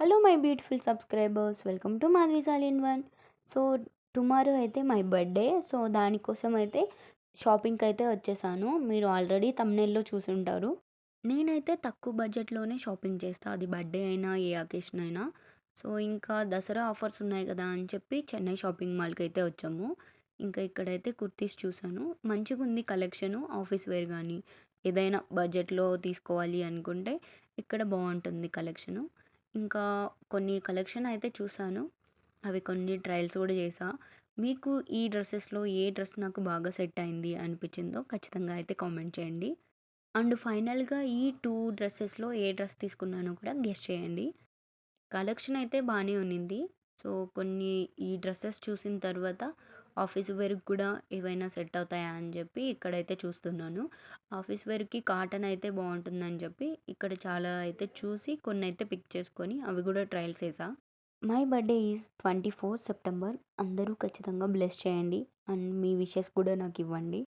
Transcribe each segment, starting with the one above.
Hello my beautiful subscribers, welcome to Madhavi's all in one. So tomorrow అయితే my birthday. So దానికోసం అయితే షాపింగ్కి అయితే వచ్చేసాను. మీరు ఆల్రెడీ తమ్నెల్లో చూసుంటారు. నేనైతే తక్కువ బడ్జెట్లోనే షాపింగ్ చేస్తా, అది బర్త్డే అయినా ఏ అకేషన్ అయినా. సో ఇంకా దసరా ఆఫర్స్ ఉన్నాయి కదా అని చెప్పి చెన్నై షాపింగ్ మాల్కి అయితే వచ్చాము. ఇంకా ఇక్కడైతే కుర్తీస్ చూసాను, మంచిగా ఉంది కలెక్షను. ఆఫీస్ వేర్ కానీ ఏదైనా బడ్జెట్లో తీసుకోవాలి అనుకుంటే ఇక్కడ బాగుంటుంది కలెక్షను. ఇంకా కొన్ని కలెక్షన్ అయితే చూసాను, అవి కొన్ని ట్రయల్స్ కూడా చేసా. మీకు ఈ డ్రెస్సెస్లో ఏ డ్రెస్ నాకు బాగా సెట్ అయింది అనిపించిందో ఖచ్చితంగా అయితే కామెంట్ చేయండి. అండ్ ఫైనల్గా ఈ టూ డ్రెస్సెస్లో ఏ డ్రెస్ తీసుకున్నానో కూడా గెస్ చేయండి. కలెక్షన్ అయితే బాగానే ఉన్నింది. సో కొన్ని ఈ డ్రెస్సెస్ చూసిన తర్వాత ఆఫీస్ వేర్కి కూడా ఏవైనా సెట్ అవుతాయా అని చెప్పి ఇక్కడైతే చూస్తున్నాను. ఆఫీస్ వేర్కి కాటన్ అయితే బాగుంటుందని చెప్పి ఇక్కడ చాలా అయితే చూసి కొన్ని అయితే పిక్ చేసుకొని అవి కూడా ట్రయల్స్ వేసా. My birthday is 24 September. అందరూ ఖచ్చితంగా బ్లెస్ చేయండి అండ్ మీ విషెస్ కూడా నాకు ఇవ్వండి.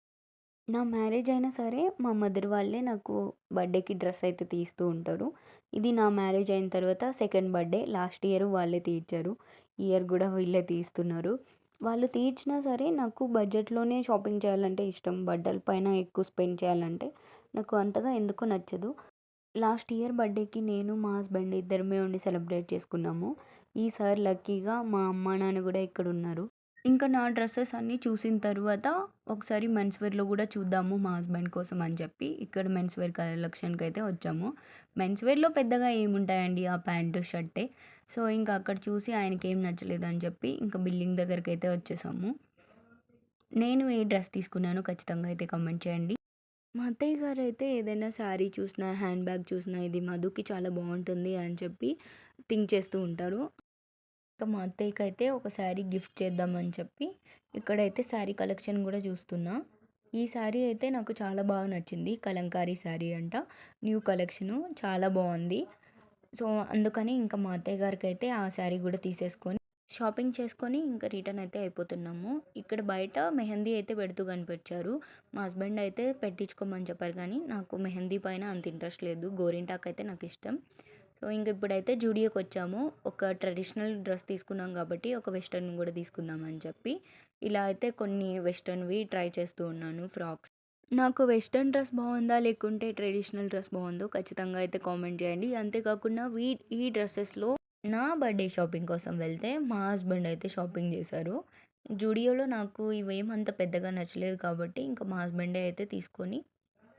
నా మ్యారేజ్ అయినా సరే మా మదర్ వాళ్ళే నాకు బర్త్డేకి డ్రెస్ అయితే తీస్తూ ఉంటారు. ఇది నా మ్యారేజ్ అయిన తర్వాత సెకండ్ బర్త్డే. లాస్ట్ ఇయర్ వాళ్ళే తీర్చారు, ఈ ఇయర్ కూడా వీళ్ళే తీస్తున్నారు. వాళ్ళు తీర్చినా సరే నాకు బడ్జెట్లోనే షాపింగ్ చేయాలంటే ఇష్టం. బట్టల పైన ఎక్కువ స్పెండ్ చేయాలంటే నాకు అంతగా ఎందుకో నచ్చదు. లాస్ట్ ఇయర్ బర్త్డేకి నేను మా హస్బెండ్ ఇద్దరమే ఉండి సెలబ్రేట్ చేసుకున్నాము. ఈసారి లక్కీగా మా అమ్మ నాన్న కూడా ఇక్కడ ఉన్నారు. ఇంకా నా డ్రెస్సెస్ అన్నీ చూసిన తర్వాత ఒకసారి మెన్స్ వేర్‌లో గూడా చూద్దాము మా హస్బెండ్ కోసం అని చెప్పి ఇక్కడ మెన్స్ వేర్ కలెక్షన్‌కైతే వచ్చాము. మెన్స్ వేర్‌లో పెద్దగా ఏముంటాయండి, ఆ ప్యాంటు, షర్టే. సో ఇంకా అక్కడ చూసి ఆయనకేం నచ్చలేదని చెప్పి ఇంకా బిల్లింగ్ దగ్గరికైతే వచ్చేసాము. నేను ఏ డ్రెస్ తీసుకున్నానో ఖచ్చితంగా అయితే కామెంట్ చేయండి. మా అత్తయ్య గారైతే ఏదైనా శారీ చూసినా, హ్యాండ్ బ్యాగ్ చూసినా ఇది మధుకి చాలా బాగుంటుంది అని చెప్పి థింక్ చేస్తూ ఉంటారు. ఇంకా మా అత్తయ్యకైతే ఒక శారీ గిఫ్ట్ చేద్దామని చెప్పి ఇక్కడైతే శారీ కలెక్షన్ కూడా చూస్తున్నా. ఈ శారీ అయితే నాకు చాలా బాగా నచ్చింది. కలంకారీ శారీ అంట, న్యూ కలెక్షను, చాలా బాగుంది. సో అందుకని ఇంకా మా అత్తయ్య గారికైతే ఆ శారీ కూడా తీసేసుకొని షాపింగ్ చేసుకొని ఇంకా రిటర్న్ అయితే అయిపోతున్నాము. ఇక్కడ బయట మెహందీ అయితే పెడుతూ కనిపించారు. మా హస్బెండ్ అయితే పెట్టించుకోమని చెప్పారు కానీ నాకు మెహందీ పైన అంత ఇంట్రెస్ట్ లేదు. గోరింటాకు అయితే నాకు ఇష్టం. సో ఇంక ఇప్పుడైతే జూడియోకి వచ్చాము. ఒక ట్రెడిషనల్ డ్రెస్ తీసుకున్నాం కాబట్టి ఒక వెస్ట్రన్ కూడా తీసుకుందామని చెప్పి ఇలా అయితే కొన్ని వెస్ట్రన్వి ట్రై చేస్తూ ఉన్నాను, ఫ్రాక్స్. నాకు వెస్ట్రన్ డ్రెస్ బాగుందా లేకుంటే ట్రెడిషనల్ డ్రెస్ బాగుందో ఖచ్చితంగా అయితే కామెంట్ చేయండి. అంతేకాకుండా ఈ డ్రెస్సెస్లో నా బర్త్డే షాపింగ్ కోసం వెళ్తే మా హస్బెండ్ అయితే షాపింగ్ చేశారు. జూడియోలో నాకు ఇవేమంత పెద్దగా నచ్చలేదు కాబట్టి ఇంకా మా హస్బెండే అయితే తీసుకొని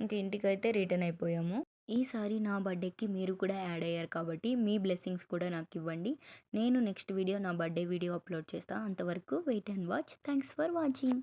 ఇంక ఇంటికైతే రిటర్న్ అయిపోయాము. ఈసారి నా బర్త్డేకి మీరు కూడా యాడ్ అయ్యారు కాబట్టి మీ బ్లెస్సింగ్స్ కూడా నాకు ఇవ్వండి. నేను నెక్స్ట్ వీడియో నా బర్త్డే వీడియో అప్లోడ్ చేస్తాను. అంతవరకు wait and watch. Thanks for watching.